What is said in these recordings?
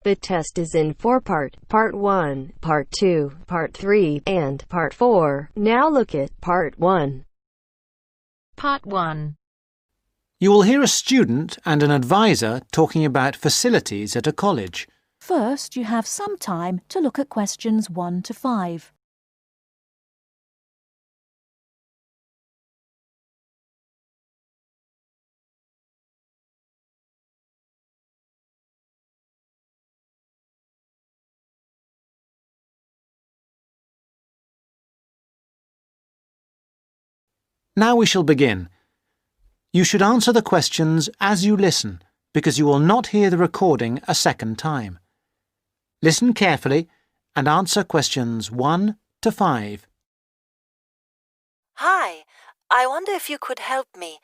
The test is in 4 parts: Part 1, Part 2, Part 3, and Part 4. Now look at Part 1. Part 1. You will hear a student and an advisor talking about facilities at a college. First, you have some time to look at questions 1 to 5. Now we shall begin. You should answer the questions as you listen, because you will not hear the recording a second time. Listen carefully and answer questions 1 to 5. Hi, I wonder if you could help me.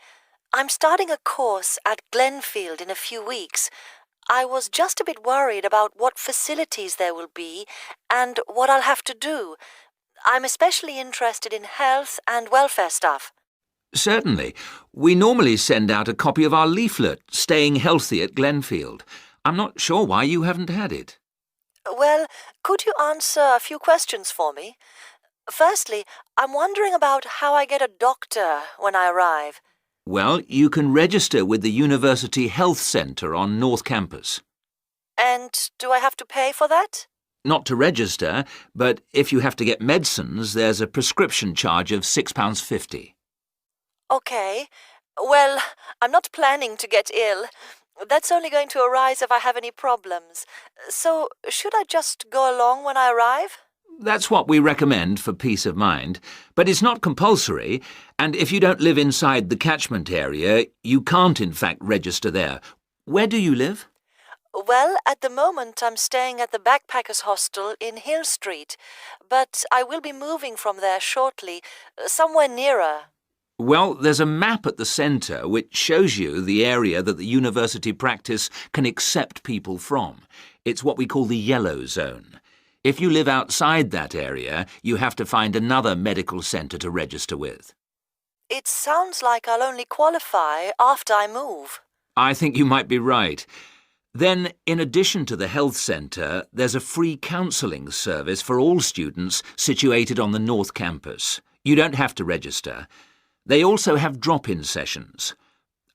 I'm starting a course at Glenfield in a few weeks. I was just a bit worried about what facilities there will be and what I'll have to do. I'm especially interested in health and welfare stuff. Certainly. We normally send out a copy of our leaflet, Staying Healthy at Glenfield. I'm not sure why you haven't had it. Well, could you answer a few questions for me? Firstly, I'm wondering about how I get a doctor when I arrive. Well, you can register with the University Health Centre on North Campus. And do I have to pay for that? Not to register, but if you have to get medicines, there's a prescription charge of £6.50. Okay. Well, I'm not planning to get ill. That's only going to arise if I have any problems. So, should I just go along when I arrive? That's what we recommend for peace of mind, but it's not compulsory, and if you don't live inside the catchment area, you can't in fact register there. Where do you live? Well, at the moment I'm staying at the Backpackers Hostel in Hill Street, but I will be moving from there shortly, somewhere nearer. Well, there's a map at the centre which shows you the area that the university practice can accept people from. It's what we call the yellow zone. If you live outside that area, you have to find another medical centre to register with. It sounds like I'll only qualify after I move. I think you might be right. Then, in addition to the health centre, there's a free counselling service for all students situated on the North Campus. You don't have to register. They also have drop-in sessions.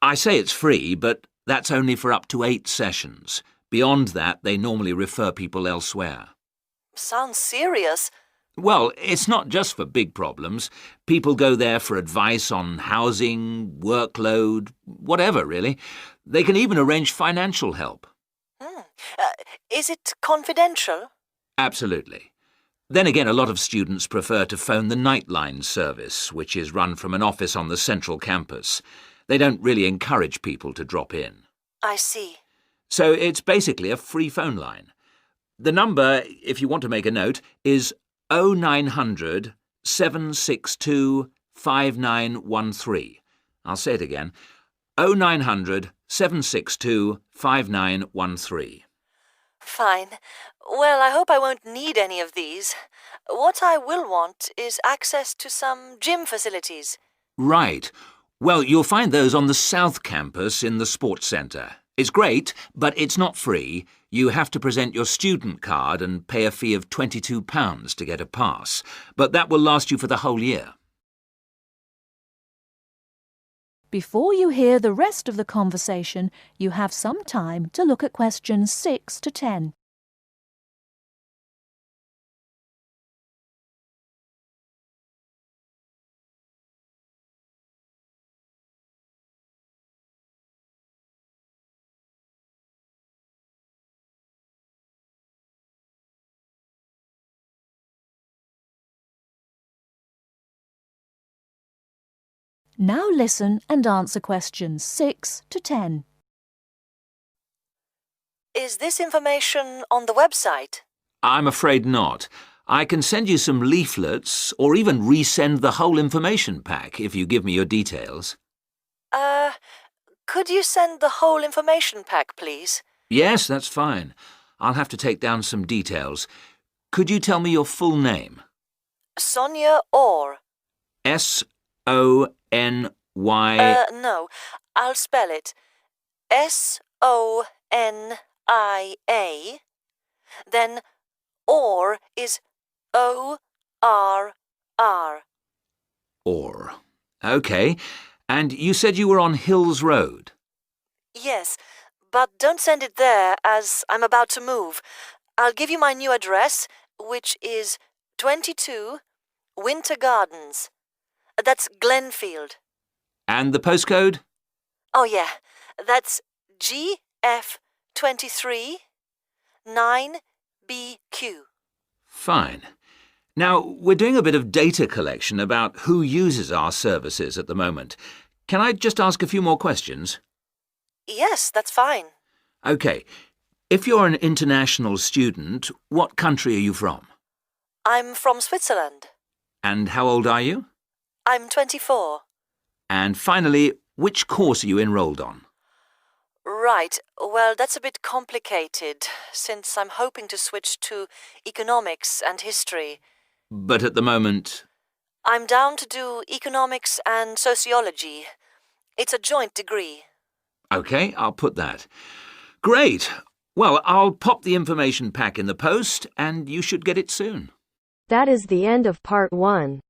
I say it's free, but that's only for up to 8 sessions. Beyond that, they normally refer people elsewhere. Sounds serious. Well, it's not just for big problems. People go there for advice on housing, workload, whatever, really. They can even arrange financial help. Is it confidential? Absolutely. Then again, a lot of students prefer to phone the Nightline service, which is run from an office on the central campus. They don't really encourage people to drop in. I see. So it's basically a free phone line. The number, if you want to make a note, is 0900 762 5913. I'll say it again. 0900 762 5913. Fine. Well, I hope I won't need any of these. What I will want is access to some gym facilities. Right. Well, you'll find those on the South Campus in the Sports Centre. It's great, but it's not free. You have to present your student card and pay a fee of £22 to get a pass. But that will last you for the whole year. Before you hear the rest of the conversation, you have some time to look at questions 6 to 10. Now listen and answer questions 6 to 10. Is this information on the website? I'm afraid not. I can send you some leaflets or even resend the whole information pack if you give me your details. Could you send the whole information pack, please? Yes, that's fine. I'll have to take down some details. Could you tell me your full name? Sonia Orr. S-O-N-Y... No, I'll spell it. S-O-N-I-A Then or is O-R-R. Or. OK. And you said you were on Hills Road? Yes, but don't send it there as I'm about to move. I'll give you my new address, which is 22 Winter Gardens. That's Glenfield. And the postcode? Oh, yeah. That's GF23 9BQ. Fine. Now, we're doing a bit of data collection about who uses our services at the moment. Can I just ask a few more questions? Yes, that's fine. OK. If you're an international student, what country are you from? I'm from Switzerland. And how old are you? I'm 24. And finally, which course are you enrolled on? Right. Well, that's a bit complicated, since I'm hoping to switch to economics and history. But at the moment... I'm down to do economics and sociology. It's a joint degree. OK, I'll put that. Great. Well, I'll pop the information pack in the post, and you should get it soon. That is the end of part 1.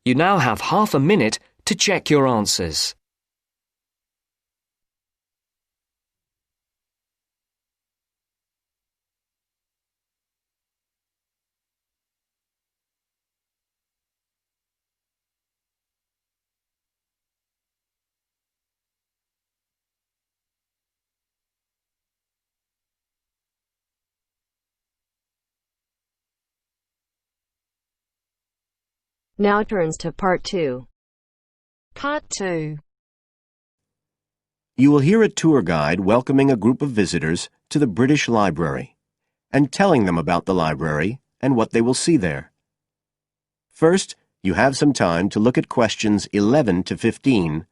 You now have half a minute to check your answers. Now turns to part 2. Part 2. You will hear a tour guide welcoming a group of visitors to the British Library and telling them about the library and what they will see there. First, you have some time to look at questions 11 to 15.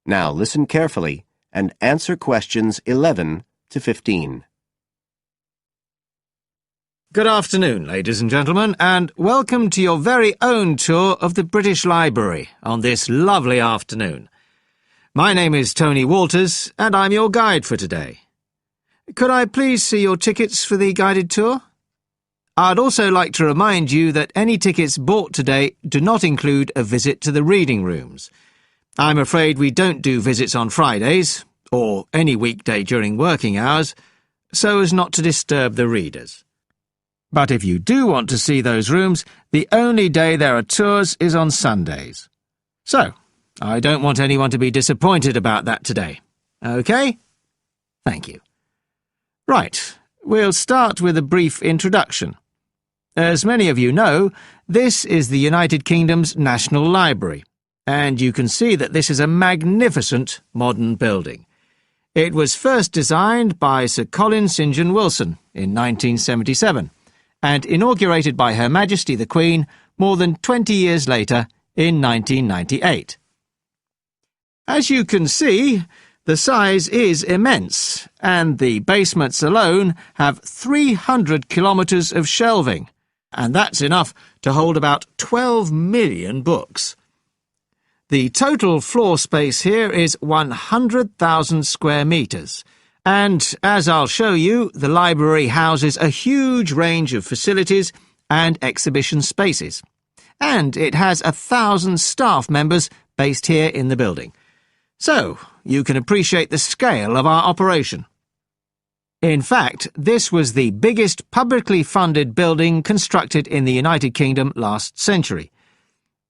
Now listen carefully and answer questions 11 to 15. Good afternoon, ladies and gentlemen, and welcome to your very own tour of the British Library on this lovely afternoon. My name is Tony Walters, and I'm your guide for today. Could I please see your tickets for the guided tour? I'd also like to remind you that any tickets bought today do not include a visit to the reading rooms. I'm afraid we don't do visits on Fridays, or any weekday during working hours, so as not to disturb the readers. But if you do want to see those rooms, the only day there are tours is on Sundays. So, I don't want anyone to be disappointed about that today. OK? Thank you. Right, we'll start with a brief introduction. As many of you know, this is the United Kingdom's National Library, and you can see that this is a magnificent modern building. It was first designed by Sir Colin St. John Wilson in 1977, and inaugurated by Her Majesty the Queen more than 20 years later in 1998. As you can see, the size is immense, and the basements alone have 300 kilometres of shelving, and that's enough to hold about 12 million books. The total floor space here is 100,000 square metres, and, as I'll show you, the library houses a huge range of facilities and exhibition spaces. And it has 1,000 staff members based here in the building. So, you can appreciate the scale of our operation. In fact, this was the biggest publicly funded building constructed in the United Kingdom last century.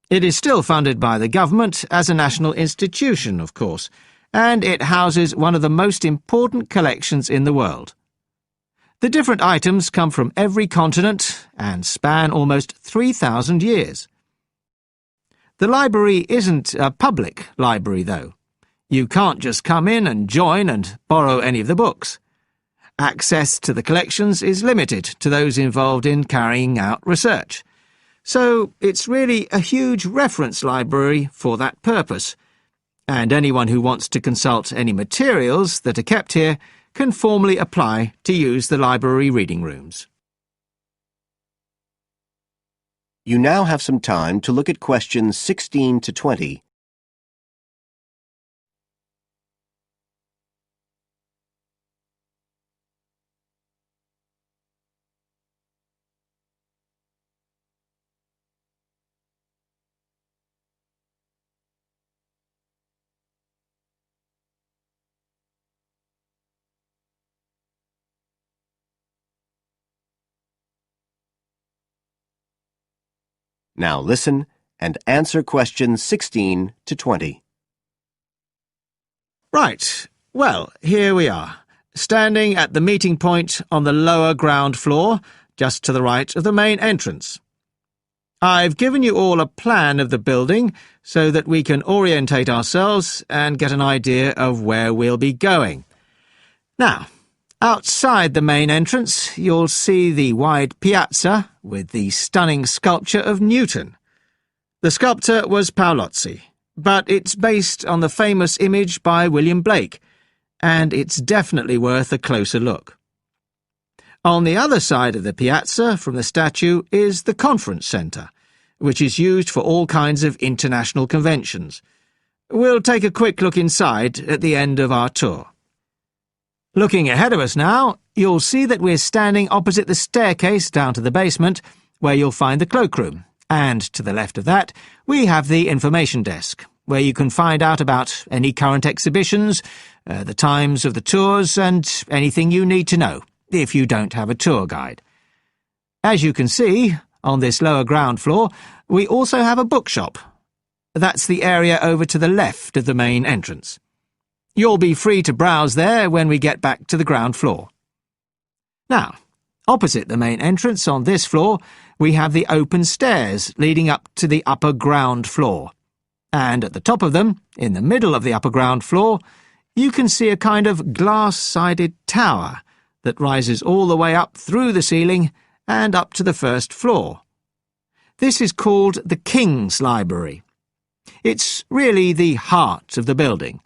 It is still funded by the government as a national institution, of course, and it houses one of the most important collections in the world. The different items come from every continent and span almost 3,000 years. The library isn't a public library, though. You can't just come in and join and borrow any of the books. Access to the collections is limited to those involved in carrying out research. So it's really a huge reference library for that purpose. and anyone who wants to consult any materials that are kept here can formally apply to use the library reading rooms. You now have some time to look at questions 16 to 20. Now listen and answer questions 16 to 20. Right. Well, here we are, standing at the meeting point on the lower ground floor, just to the right of the main entrance. I've given you all a plan of the building so that we can orientate ourselves and get an idea of where we'll be going. Now, outside the main entrance, you'll see the wide piazza with the stunning sculpture of Newton. The sculptor was Paolozzi, but it's based on the famous image by William Blake, and it's definitely worth a closer look. On the other side of the piazza from the statue is the conference centre, which is used for all kinds of international conventions. We'll take a quick look inside at the end of our tour. Looking ahead of us now, you'll see that we're standing opposite the staircase down to the basement, where you'll find the cloakroom, and to the left of that, we have the information desk, where you can find out about any current exhibitions, the times of the tours, and anything you need to know, if you don't have a tour guide. As you can see, on this lower ground floor, we also have a bookshop. That's the area over to the left of the main entrance. You'll be free to browse there when we get back to the ground floor. Now, opposite the main entrance on this floor, we have the open stairs leading up to the upper ground floor. And at the top of them, in the middle of the upper ground floor, you can see a kind of glass-sided tower that rises all the way up through the ceiling and up to the first floor. This is called the King's Library. It's really the heart of the building.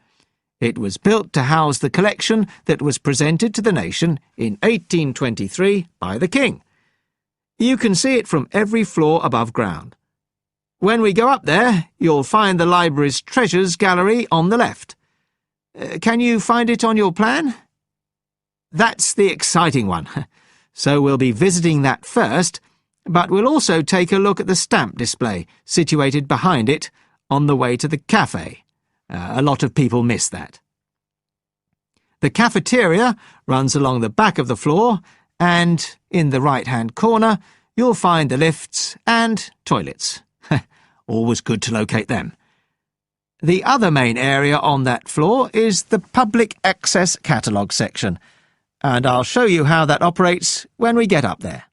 It was built to house the collection that was presented to the nation in 1823 by the King. You can see it from every floor above ground. When we go up there, you'll find the library's treasures gallery on the left. Can you find it on your plan? That's the exciting one. So we'll be visiting that first, but we'll also take a look at the stamp display situated behind it on the way to the cafe. A lot of people miss that. The cafeteria runs along the back of the floor, and in the right-hand corner you'll find the lifts and toilets. Always good to locate them. The other main area on that floor is the public access catalogue section, and I'll show you how that operates when we get up there.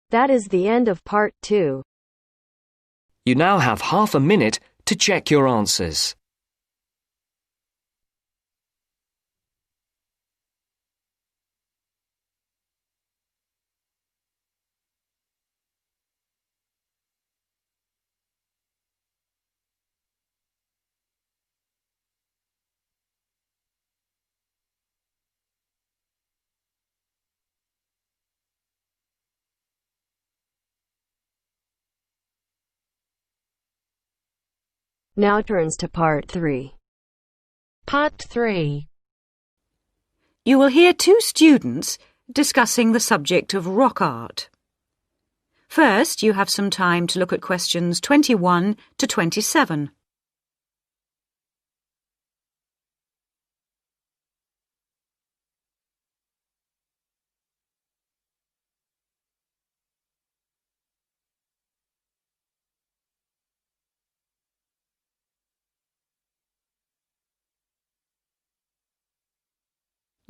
That is the end of part 2. You now have half a minute to check your answers. Now turns to part 3. Part 3. You will hear two students discussing the subject of rock art. First, you have some time to look at questions 21 to 27.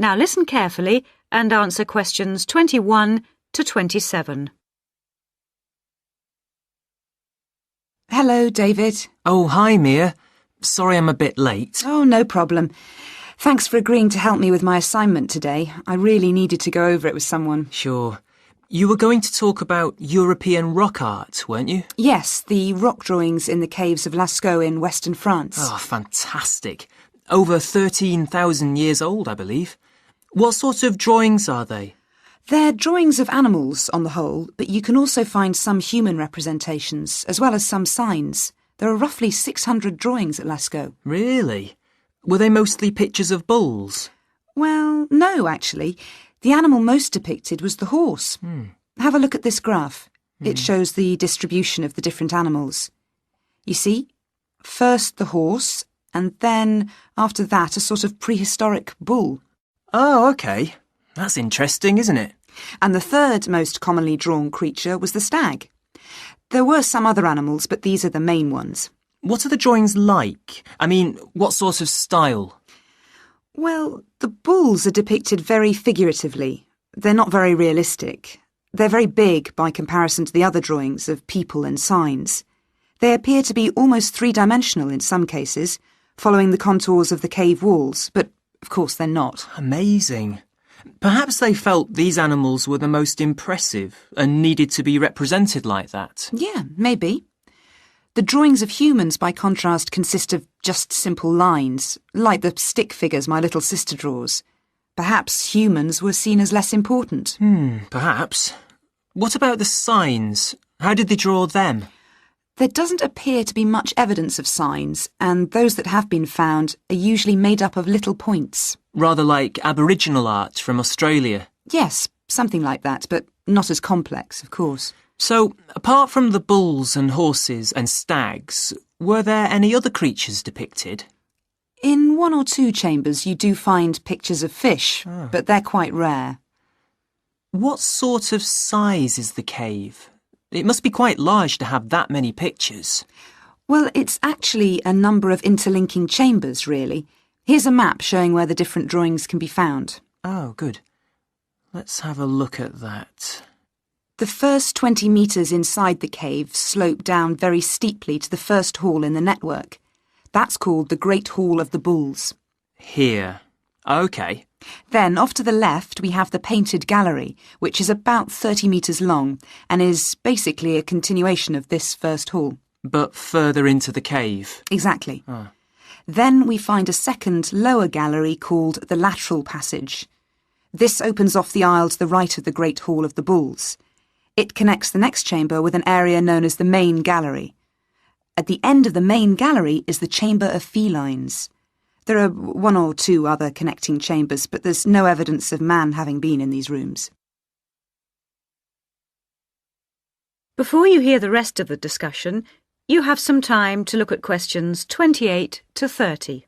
Now listen carefully and answer questions 21 to 27. Hello, David. Oh, hi, Mia. Sorry I'm a bit late. Oh, no problem. Thanks for agreeing to help me with my assignment today. I really needed to go over it with someone. Sure. You were going to talk about European rock art, weren't you? Yes, the rock drawings in the caves of Lascaux in western France. Oh, fantastic. Over 13,000 years old, I believe. What sort of drawings are they? They're drawings of animals on the whole, but you can also find some human representations, as well as some signs. There are roughly 600 drawings at Lascaux. Really? Were they mostly pictures of bulls? Well, no, actually. The animal most depicted was the horse. Have a look at this graph. It shows the distribution of the different animals. You see, first the horse, and then, after that, a sort of prehistoric bull. Oh, OK. That's interesting, isn't it? And the third most commonly drawn creature was the stag. There were some other animals, but these are the main ones. What are the drawings like? I mean, what sort of style? Well, the bulls are depicted very figuratively. They're not very realistic. They're very big by comparison to the other drawings of people and signs. They appear to be almost three-dimensional in some cases, following the contours of the cave walls, but of course they're not. Amazing. Perhaps they felt these animals were the most impressive and needed to be represented like that. Yeah, maybe. The drawings of humans, by contrast, consist of just simple lines, like the stick figures my little sister draws. Perhaps humans were seen as less important. Perhaps. What about the signs? How did they draw them? There doesn't appear to be much evidence of signs, and those that have been found are usually made up of little points. Rather like Aboriginal art from Australia. Yes, something like that, but not as complex, of course. So, apart from the bulls and horses and stags, were there any other creatures depicted? In one or two chambers you do find pictures of fish, but they're quite rare. What sort of size is the cave? It must be quite large to have that many pictures. Well, it's actually a number of interlinking chambers, really. Here's a map showing where the different drawings can be found. Oh, good. Let's have a look at that. The first 20 metres inside the cave slope down very steeply to the first hall in the network. That's called the Great Hall of the Bulls. Here. OK. Then, off to the left, we have the Painted Gallery, which is about 30 metres long and is basically a continuation of this first hall. But further into the cave. Exactly. Then we find a second, lower gallery called the Lateral Passage. This opens off the aisle to the right of the Great Hall of the Bulls. It connects the next chamber with an area known as the Main Gallery. At the end of the Main Gallery is the Chamber of Felines. There are one or two other connecting chambers, but there's no evidence of man having been in these rooms. Before you hear the rest of the discussion, you have some time to look at questions 28 to 30.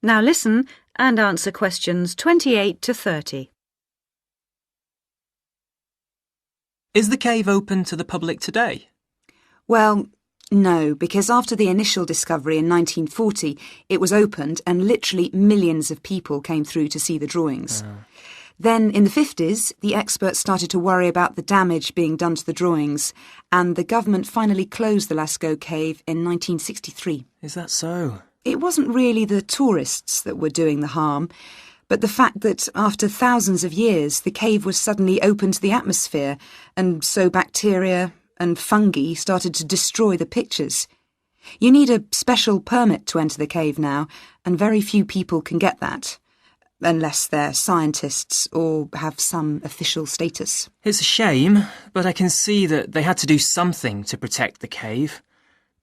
Now listen and answer questions 28 to 30. Is the cave open to the public today? Well, no, because after the initial discovery in 1940, it was opened and literally millions of people came through to see the drawings. Then, in the 50s, the experts started to worry about the damage being done to the drawings, and the government finally closed the Lascaux cave in 1963. Is that so? It wasn't really the tourists that were doing the harm, but the fact that after thousands of years the cave was suddenly open to the atmosphere, and so bacteria and fungi started to destroy the pictures. You need a special permit to enter the cave now, and very few people can get that, unless they're scientists or have some official status. It's a shame, but I can see that they had to do something to protect the cave.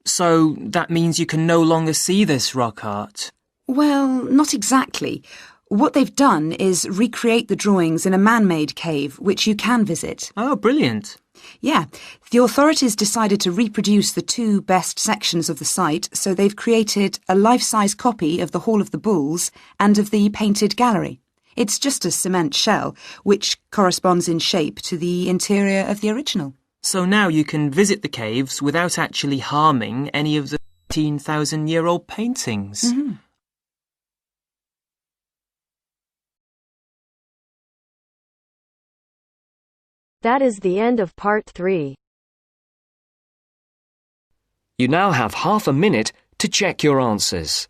So that means you can no longer see this rock art? Well, not exactly. What they've done is recreate the drawings in a man-made cave, which you can visit. Oh, brilliant. Yeah, the authorities decided to reproduce the two best sections of the site, so they've created a life-size copy of the Hall of the Bulls and of the Painted Gallery. It's just a cement shell, which corresponds in shape to the interior of the original. So now you can visit the caves without actually harming any of the 13,000-year-old paintings. Mm-hmm. That is the end of part 3. You now have half a minute to check your answers.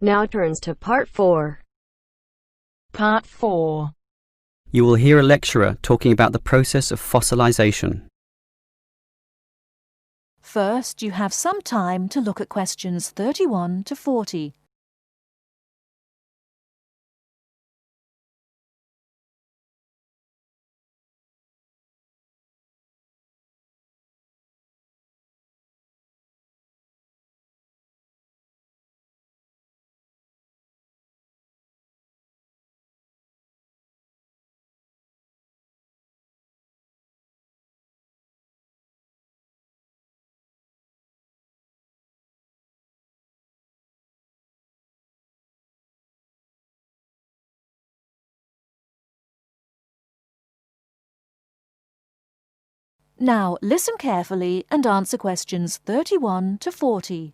Now turns to part 4. Part 4. You will hear a lecturer talking about the process of fossilization. First, you have some time to look at questions 31 to 40. Now listen carefully and answer questions 31 to 40.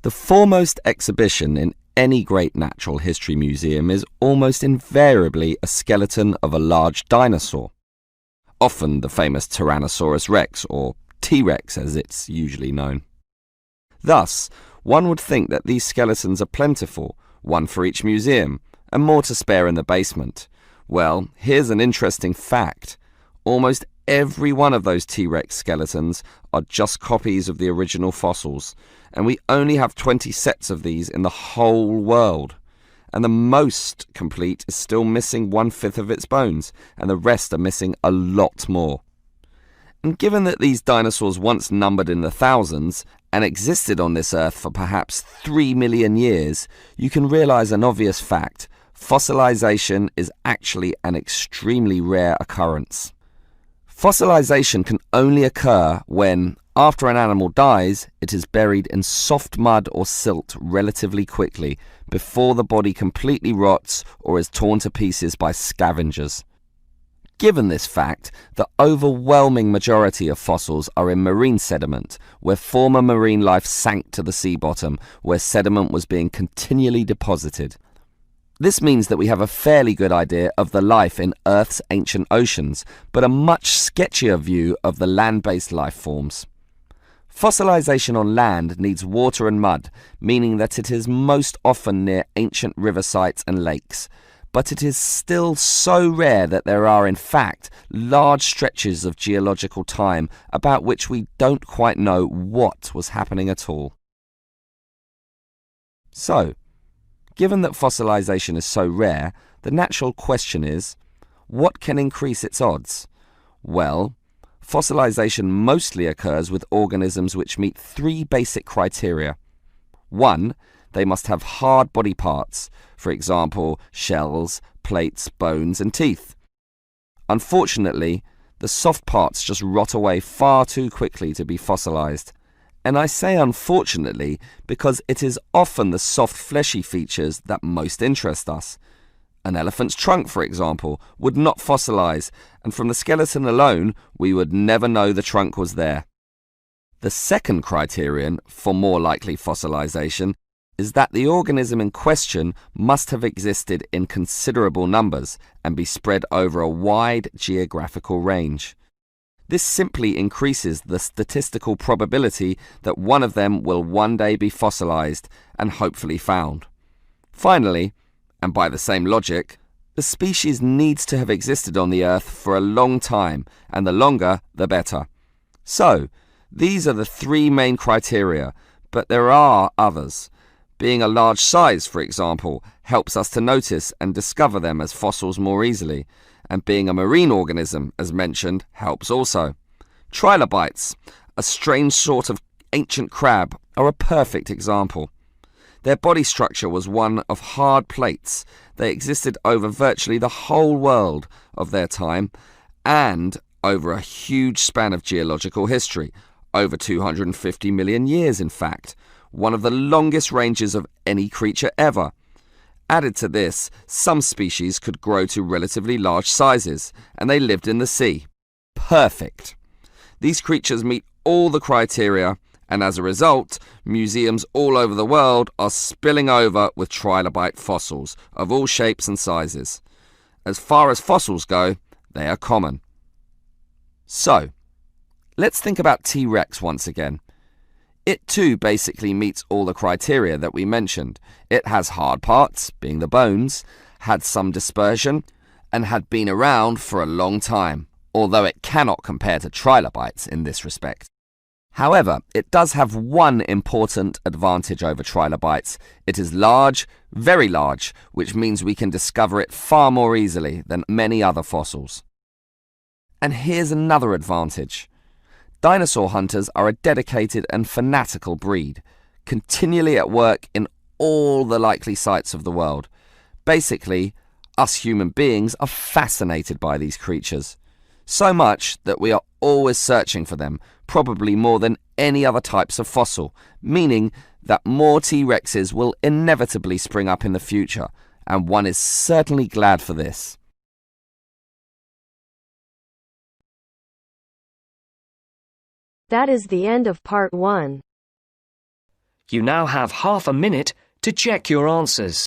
The foremost exhibition in any great natural history museum is almost invariably a skeleton of a large dinosaur, often the famous Tyrannosaurus rex, or T-Rex as it's usually known. Thus, one would think that these skeletons are plentiful, one for each museum, and more to spare in the basement. Well, here's an interesting fact. Almost every one of those T-Rex skeletons are just copies of the original fossils, and we only have 20 sets of these in the whole world. And the most complete is still missing 1/5 of its bones, and the rest are missing a lot more. And given that these dinosaurs once numbered in the thousands and existed on this earth for perhaps 3 million years, you can realize an obvious fact. Fossilization is actually an extremely rare occurrence. Fossilization can only occur when, after an animal dies, it is buried in soft mud or silt relatively quickly, before the body completely rots or is torn to pieces by scavengers. Given this fact, the overwhelming majority of fossils are in marine sediment, where former marine life sank to the sea bottom, where sediment was being continually deposited. This means that we have a fairly good idea of the life in Earth's ancient oceans, but a much sketchier view of the land-based life forms. Fossilization on land needs water and mud, meaning that it is most often near ancient river sites and lakes. But it is still so rare that there are, in fact, large stretches of geological time about which we don't quite know what was happening at all. So, given that fossilization is so rare, the natural question is, what can increase its odds? Well, fossilization mostly occurs with organisms which meet 3 basic criteria. 1, they must have hard body parts, for example, shells, plates, bones, and teeth. Unfortunately, the soft parts just rot away far too quickly to be fossilized. And I say unfortunately because it is often the soft fleshy features that most interest us. An elephant's trunk, for example, would not fossilize, and from the skeleton alone, we would never know the trunk was there. The second criterion for more likely fossilization is that the organism in question must have existed in considerable numbers and be spread over a wide geographical range. This simply increases the statistical probability that one of them will one day be fossilized and hopefully found. Finally, and by the same logic, the species needs to have existed on the Earth for a long time, and the longer, the better. So, these are the 3 main criteria, but there are others. Being a large size, for example, helps us to notice and discover them as fossils more easily, and being a marine organism, as mentioned, helps also. Trilobites, a strange sort of ancient crab, are a perfect example. Their body structure was one of hard plates. They existed over virtually the whole world of their time and over a huge span of geological history, over 250 million years in fact, one of the longest ranges of any creature ever. Added to this, some species could grow to relatively large sizes, and they lived in the sea. Perfect. These creatures meet all the criteria, and as a result, museums all over the world are spilling over with trilobite fossils of all shapes and sizes. As far as fossils go, they are common. So, let's think about T-Rex once again. It too basically meets all the criteria that we mentioned. It has hard parts, being the bones, had some dispersion, and had been around for a long time, although it cannot compare to trilobites in this respect. However, it does have one important advantage over trilobites. It is large, very large, which means we can discover it far more easily than many other fossils. And here's another advantage. Dinosaur hunters are a dedicated and fanatical breed, continually at work in all the likely sites of the world. Basically, us human beings are fascinated by these creatures. So much that we are always searching for them, probably more than any other types of fossil, meaning that more T-Rexes will inevitably spring up in the future, and one is certainly glad for this. That is the end of part 1. You now have half a minute to check your answers.